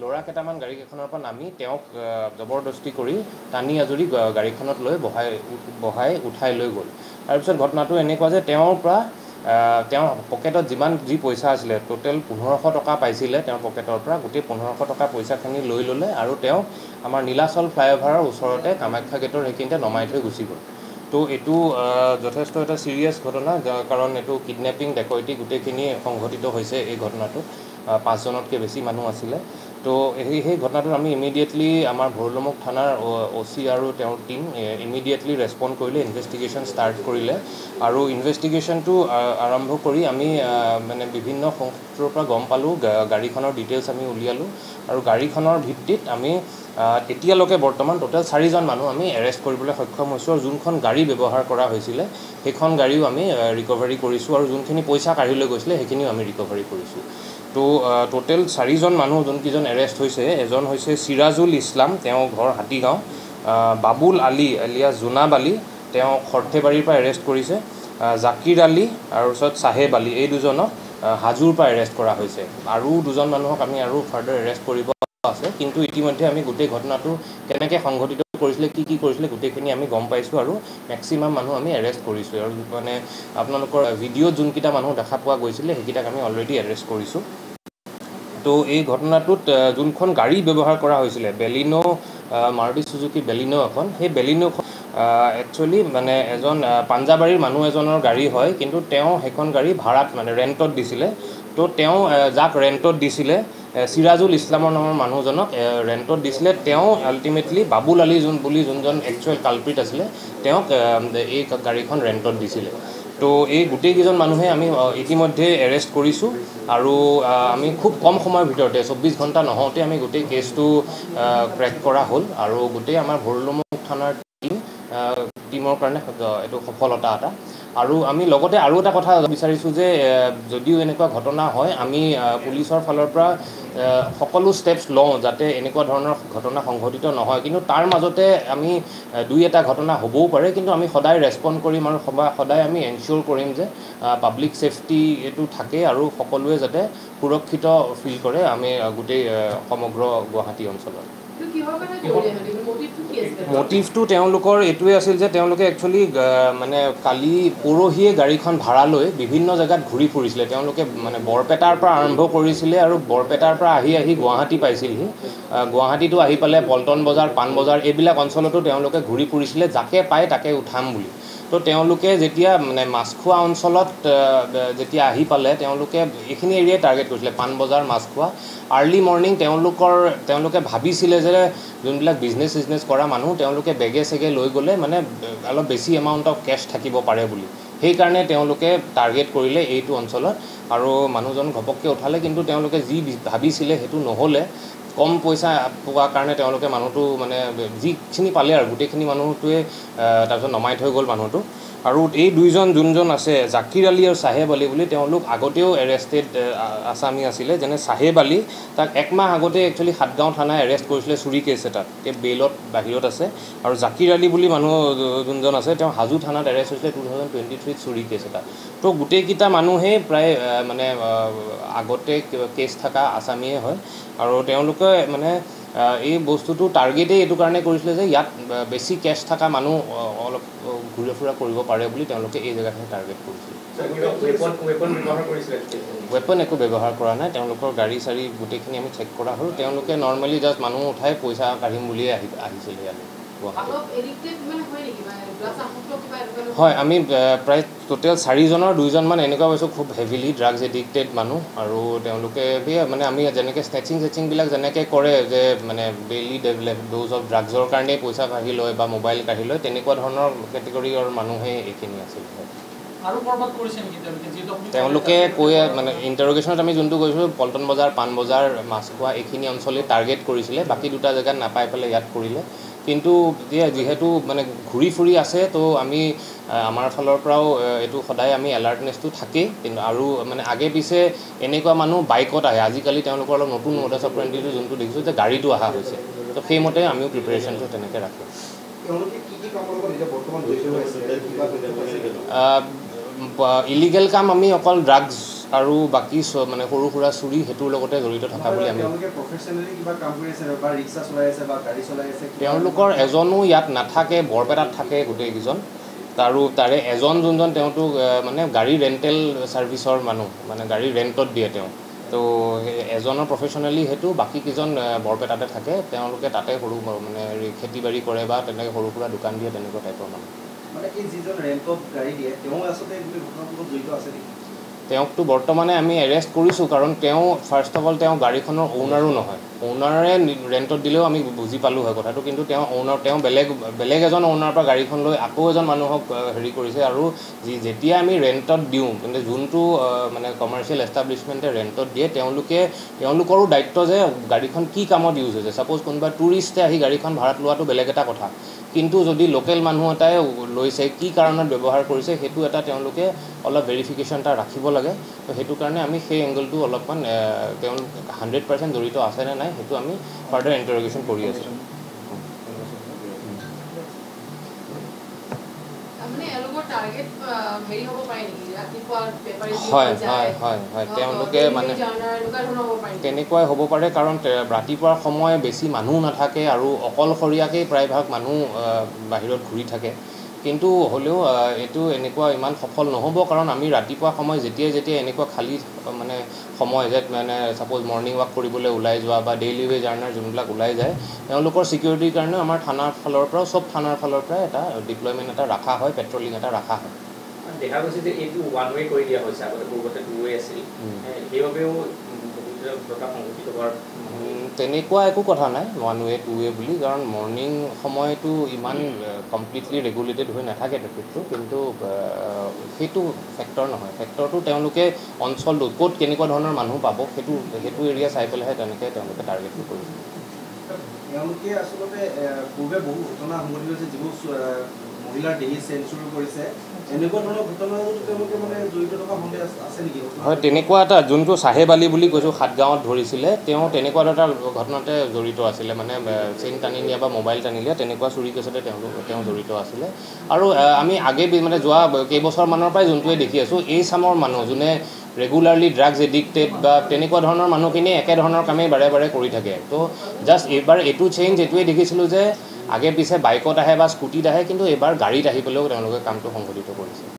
ল'ৰা কেইটামান গাড়ীকেইখনৰ পৰা নামি তেওঁক জবৰদস্তি কৰি টানি আজৰি গাড়ীখনত লৈ বহাই উঠাই লৈ গ'ল। তাৰপিছত ঘটনাটো এনেকুৱা যে তেওঁৰ পকেটত যি পইচা আছিলে টোটেল 1500 টকা পাইছিলে তেওঁৰ পকেটৰ পৰা, গোটেই 1500 টকা পইচাখিনি লৈ ল'লে আৰু তেওঁ আমাৰ নীলাচল ফ্লাইঅভাৰৰ ওচৰতে কামাখ্যা গেটৰ সেইখিনিতে নমাই থৈ গুচি গ'ল। তো এইটো যথেষ্ট এটা ছিৰিয়াছ ঘটনা, কাৰণ এইটো কিডনেপিং ডেকইটি গোটেইখিনি সংঘটিত হৈছে এই ঘটনাটোত। 5 জনতকৈ বেছি মানুহ আছিলে। তো সেই ঘটনাটোত আমি ইমিডিয়েটলি আমাৰ ভৰলুমুখ থানাৰ OC আৰু তেওঁৰ টীম ইমিডিয়েটলি ৰেছপণ্ড কৰিলে, ইনভেষ্টিগেশ্যন ষ্টাৰ্ট কৰিলে আৰু ইনভেষ্টিগেশ্যনটো আৰম্ভ কৰি আমি মানে বিভিন্ন সূত্ৰৰ পৰা গম পালোঁ, গাড়ীখনৰ ডিটেইলছ আমি উলিয়ালোঁ আৰু গাড়ীখনৰ ভিত্তিত আমি এতিয়ালৈকে বৰ্তমান টোটেল 4জন মানুহ আমি এৰেষ্ট কৰিবলৈ সক্ষম হৈছোঁ আৰু যোনখন গাড়ী ব্যৱহাৰ কৰা হৈছিলে সেইখন গাড়ীও আমি ৰিকভাৰী কৰিছোঁ আৰু যোনখিনি পইচা কাঢ়ি লৈ গৈছিলে সেইখিনিও আমি ৰিকভাৰী কৰিছোঁ। তো টোটেল 4জন মানুহ যোনকেইজন এৰেষ্ট হৈছে, এজন হৈছে চিৰাজুল ইছলাম, তেওঁ ঘৰ হাতীগাঁও, বাবুল আলী এলিয়াছ জোনাব আলী, তেওঁ খৰ্থেবাৰীৰ পৰা এৰেষ্ট কৰিছে, জাকিৰ আলী আৰু পিছত চাহেব আলী, এই দুজনক হাজোৰ পৰা এৰেষ্ট কৰা হৈছে। আৰু 2জন মানুহক আমি আৰু ফাৰ্ডাৰ এৰেষ্ট কৰিব আছে, কিন্তু ইতিমধ্যে আমি গোটেই ঘটনাটো কেনেকৈ সংঘটিত কৰিছিলে, কি কৰিছিলে গোটেইখিনি আমি গম পাইছোঁ আৰু মেক্সিমাম মানুহ আমি এৰেষ্ট কৰিছোঁ। আৰু মানে আপোনালোকৰ ভিডিঅ'ত যোনকেইটা মানুহ দেখা পোৱা গৈছিলে সেইকেইটাক আমি অলৰেডি এৰেষ্ট কৰিছোঁ। তো এই ঘটনাটোত যোনখন গাড়ী ব্যৱহাৰ কৰা হৈছিলে বেলিনো, মাৰুতি চুজুকি বেলিনো এখন, সেই বেলিনোখন একচুৱেলি মানে এজন পাঞ্জাবাৰীৰ মানুহ এজনৰ গাড়ী হয়, কিন্তু তেওঁ সেইখন গাড়ী ভাড়াত মানে ৰেণ্টত দিছিলে। তো তেওঁ যাক ৰেণ্টত দিছিলে, চিৰাজুল ইছলামৰ নামৰ মানুহজনক ৰেণ্টত দিছিলে, তেওঁ আল্টিমেটলি বাবুল আলী বুলি যোনজন একচুৱেল কালপ্ৰিট আছিলে তেওঁক এই গাড়ীখন ৰেণ্টত দিছিলে। তো এই গোটেইকেইজন মানুহে আমি ইতিমধ্যে এৰেষ্ট কৰিছোঁ আৰু আমি খুব কম সময়ৰ ভিতৰতে 24 ঘণ্টা নহওঁতে আমি গোটেই কেছটো ক্ৰেক কৰা হ'ল আৰু গোটেই আমাৰ ভৰলুমুখ থানাৰ টীমৰ কাৰণে এইটো সফলতা এটা। আৰু আমি লগতে আৰু এটা কথা বিচাৰিছোঁ যে যদিও এনেকুৱা ঘটনা হয়, আমি পুলিচৰ ফালৰ পৰা সকলো ষ্টেপছ লওঁ যাতে এনেকুৱা ধৰণৰ ঘটনা সংঘটিত নহয়, কিন্তু তাৰ মাজতে আমি 2-এটা ঘটনা হ'বও পাৰে, কিন্তু আমি সদায় ৰেছপণ্ড কৰিম আৰু সদায় আমি এনচিয়'ৰ কৰিম যে পাব্লিক ছেফটি এইটো থাকে আৰু সকলোৱে যাতে সুৰক্ষিত ফিল কৰে আমি গোটেই সমগ্ৰ গুৱাহাটী অঞ্চলত। মটিভটো তেওঁলোকৰ এইটোৱে আছিল যে তেওঁলোকে একচুৱেলি মানে পৰহিয়ে গাড়ীখন ভাড়া লৈ বিভিন্ন জেগাত ঘূৰি ফুৰিছিলে। তেওঁলোকে মানে বৰপেটাৰ পৰা আৰম্ভ কৰিছিলে আৰু বৰপেটাৰ পৰা আহি গুৱাহাটী পাইছিলহি। গুৱাহাটীতো আহি পালে পল্টন বজাৰ, পাণ বজাৰ এইবিলাক অঞ্চলতো তেওঁলোকে ঘূৰি ফুৰিছিলে, যাকে পায় তাকে উঠাম বুলি। তো তেওঁলোকে যেতিয়া মানে মাছখোৱা অঞ্চলত যেতিয়া আহি পালে, তেওঁলোকে এইখিনি এৰিয়াই টাৰ্গেট কৰিছিলে, পাণ বজাৰ, মাছখোৱা। আৰ্লি মৰ্ণিং তেওঁলোকে ভাবিছিলে যে যোনবিলাক বিজনেছ কৰা মানুহ তেওঁলোকে বেগে চেগে লৈ গ'লে মানে অলপ বেছি এমাউণ্ট অফ কেছ থাকিব পাৰে বুলি, সেইকাৰণে তেওঁলোকে টাৰ্গেট কৰিলে এইটো অঞ্চলত আৰু মানুহজন ঘপককৈ উঠালে। কিন্তু তেওঁলোকে যি ভাবিছিলে সেইটো নহ'লে, কম পইচা পোৱাৰ কাৰণে তেওঁলোকে মানুহটো মানে যিখিনি পালে আৰু গোটেইখিনি মানুহটোৱে তাৰপিছত নমাই থৈ গ'ল মানুহটো। আৰু এই 2জন যোনজন আছে জাকিৰ আলী আৰু চাহেব আলী বুলি, তেওঁলোক আগতেও এৰেষ্টেড আছামী আছিলে। যেনে চাহেব আলী, তাক 1 মাহ আগতে একচুৱেলি সাতগাঁও থানাই এৰেষ্ট কৰিছিলে চুৰি কেছ এটাত, বেইলত বাহিৰত আছে। আৰু জাকিৰ আলী বুলি মানুহ যোনজন আছে তেওঁ হাজো থানাত এৰেষ্ট হৈছিলে 2023 চুৰি কেছ এটা। তো গোটেইকেইটা মানুহেই প্ৰায় মানে আগতে কেছ থকা আছামীয়ে হয় আৰু তেওঁলোকে মানে এই বস্তুটো টাৰ্গেটেই এইটো কাৰণে কৰিছিলে যে ইয়াত বেছি কেছ থকা মানুহ অলপ ঘূৰা ফুৰা কৰিব পাৰে বুলি তেওঁলোকে এই জেগাখিনি টাৰ্গেট কৰিছিল। ৱেপন একো ব্যৱহাৰ কৰা নাই, তেওঁলোকৰ গাড়ী চাৰি গোটেইখিনি আমি চেক কৰা হ'ল। তেওঁলোকে নৰ্মেলি জাষ্ট মানুহ উঠাই পইচা কাঢ়িম বুলিয়ে আহিছিলে ইয়ালৈ। হয়, আমি প্ৰায় টোটেল 4জনৰ 2জনমান এনেকুৱা পাইছোঁ খুব হেভিলি ড্ৰাগছ এডিক্টেড মানুহ। আৰু তেওঁলোকে মানে আমি যেনেকৈ স্নেচিংবিলাক যেনেকৈ কৰে যে মানে ডেইলি ড'জ অফ ড্ৰাগছৰ কাৰণেই পইচা কাঢ়ি লয় বা মোবাইল কাঢ়ি লয়, তেনেকুৱা ধৰণৰ কেটেগৰীৰ মানুহেই এইখিনি আছিল। তেওঁলোকে মানে ইণ্টাৰগেশ্যনত আমি যোনটো কৈছোঁ পল্টন বজাৰ, পাণ বজাৰ, মাছখোৱা এইখিনি অঞ্চলেই টাৰ্গেট কৰিছিলে, বাকী 2টা জেগাত নাপাই পেলাই ইয়াত কৰিলে। কিন্তু যিহেতু মানে ঘূৰি ফুৰি আছে, তো আমি আমাৰ ফালৰ পৰাও এইটো সদায় আমি এলাৰ্টনেছটো থাকেই। কিন্তু আৰু মানে আগে পিছে এনেকুৱা মানুহ বাইকত আহে, আজিকালি তেওঁলোকৰ অলপ নতুন মডাছ অপাৰেণ্ডি যোনটো দেখিছোঁ যে গাড়ীটো অহা হৈছে, তো সেইমতে আমিও প্ৰিপেৰেশ্যনটো তেনেকৈ ৰাখোঁ। ইলিগেল কাম আমি অকল ড্ৰাগছ আৰু বাকী মানে সৰু সুৰা চুৰি হেতুৰ লগতে জড়িত থকা বুলি আমি তেওঁলোকৰ এজনো ইয়াত নাথাকে বৰপেটাত থাকে গোটেইকেইজন আৰু তাৰে এজন যোনজন তেওঁটো মানে গাড়ী ৰেণ্টেল ছাৰ্ভিচৰ মানুহ মানে গাড়ী ৰেণ্টত দিয়ে তেওঁ তো এজনৰ প্ৰফেশ্যনেলি হেতু বাকী কেইজন বৰপেটাতে থাকে তেওঁলোকে তাতে সৰু মানে খেতি বাড়ি কৰে বা তেনেকৈ সৰু সুৰা দোকান দিয়ে তেনেকুৱা টাইপৰ মানুহ মানে এই যিজন ৰেণ্টত গাড়ী দিয়ে তেওঁ আচলতে গোটেই ঘটনাটোত জড়িত আছে নেকি তেওঁকতো বৰ্তমানে আমি এৰেষ্ট কৰিছোঁ কাৰণ তেওঁ ফাৰ্ষ্ট অফ অল তেওঁ গাড়ীখনৰ অ'নাৰো নহয় অ'নাৰে ৰেণ্টত দিলেও আমি বুজি পালোঁ হয় কথাটো কিন্তু তেওঁ বেলেগ এজন অ'নাৰৰ পৰা গাড়ীখন লৈ আকৌ এজন মানুহক হেৰি কৰিছে আৰু যেতিয়া আমি ৰেণ্টত দিওঁ কিন্তু যোনটো মানে কমাৰ্চিয়েল এষ্টাব্লিছমেণ্টে ৰেণ্টত দিয়ে তেওঁলোকৰো দায়িত্ব যে গাড়ীখন কি কামত ইউজ হৈছে ছাপ'জ কোনোবা টুৰিষ্টে আহি গাড়ীখন ভাড়াত লোৱাটো বেলেগ এটা কথা কিন্তু যদি লোকেল মানুহ এটাই লৈছে কি কাৰণত ব্যৱহাৰ কৰিছে সেইটো এটা তেওঁলোকে অলপ ভেৰিফিকেশ্যন এটা ৰাখিব লাগে তো সেইটো কাৰণে আমি সেই এংগলটো অলপমান তেওঁলোক 100% জড়িত আছে নে নাই সেইটো আমি ফাৰ্ডাৰ ইণ্টাৰগেশ্যন কৰি আছোঁ হয় হয় হয় হয় তেওঁলোকে মানে তেনেকুৱাই হ'ব পাৰে কাৰণ ৰাতিপুৱাৰ সময় বেছি মানুহ নাথাকে আৰু অকলশৰীয়াকেই প্ৰায়ভাগ মানুহ বাহিৰত ঘূৰি থাকে কিন্তু হ'লেও এইটো এনেকুৱা ইমান সফল নহ'ব কাৰণ আমি ৰাতিপুৱা সময় যেতিয়া এনেকুৱা খালী মানে সময় যে মানে ছাপ'জ মৰ্ণিং ৱাক কৰিবলৈ ওলাই যোৱা বা ডেইলি ৱে জাৰ্ণাৰ যোনবিলাক ওলাই যায় তেওঁলোকৰ ছিকিউৰিটিৰ কাৰণে আমাৰ থানাৰ ফালৰ পৰাও চব থানাৰ ফালৰ পৰা এটা ডিপ্লয়মেণ্ট এটা ৰখা হয় পেট্ৰলিং এটা ৰখা হয় দেখা গৈছে যে এইটো ওৱান ৱে কৰি দিয়া হৈছে আগতে পূৰ্বতে টু ৱে আছিল সেইবাবেও সংঘটিত হোৱাৰ তেনেকুৱা একো কথা নাই ওৱান ৱে টু ৱে বুলি কাৰণ মৰ্ণিং সময়টো ইমান কমপ্লিটলি ৰেগুলেটেড হৈ নাথাকে ট্ৰেফিকটো কিন্তু সেইটো ফেক্টৰ নহয় ফেক্টৰটো তেওঁলোকে অঞ্চলটো ক'ত কেনেকুৱা ধৰণৰ মানুহ পাব সেইটো এৰিয়া চাই পেলাইহে তেওঁলোকে টাৰ্গেটটো কৰিছে তেওঁলোকে আচলতে পূৰ্বে বহু ঘটনা সংঘটিত হৈছে যিবোৰ মহিলাৰ দেহি চেঞ্চুৰ কৰিছে এনেকুৱা ধৰণৰ ঘটনাও তেওঁলোকে মানে জড়িত থকা সন্দেহ আছে নেকি হয় তেনেকুৱা এটা যোনটো চাহেব আলী বুলি কৈছোঁ সাতগাঁৱত ধৰিছিলে তেওঁ তেনেকুৱা এটা ঘটনাতে জড়িত আছিলে মানে চেইন টানি নিয়া বা মোবাইল টানি নিয়া তেনেকুৱা চুৰি কেছতে তেওঁ জড়িত আছিলে আৰু আমি মানে যোৱা কেইবছৰমানৰ পৰাই যোনটোৱে দেখি আছোঁ এই চামৰ মানুহ যোনে ৰেগুলাৰলি ড্ৰাগছ এডিক্টেড বা তেনেকুৱা ধৰণৰ মানুহখিনিয়ে একেধৰণৰ কামেই বাৰে বাৰে কৰি থাকে তো জাষ্ট এইবাৰ এইটো চেঞ্জ এইটোৱে দেখিছিলোঁ যে আগে পিছে বাইকত আহে বা স্কুটিত আহে কিন্তু এইবাৰ গাড়ীত আহি পেলাইও তেওঁলোকে কামটো সংঘটিত কৰিছে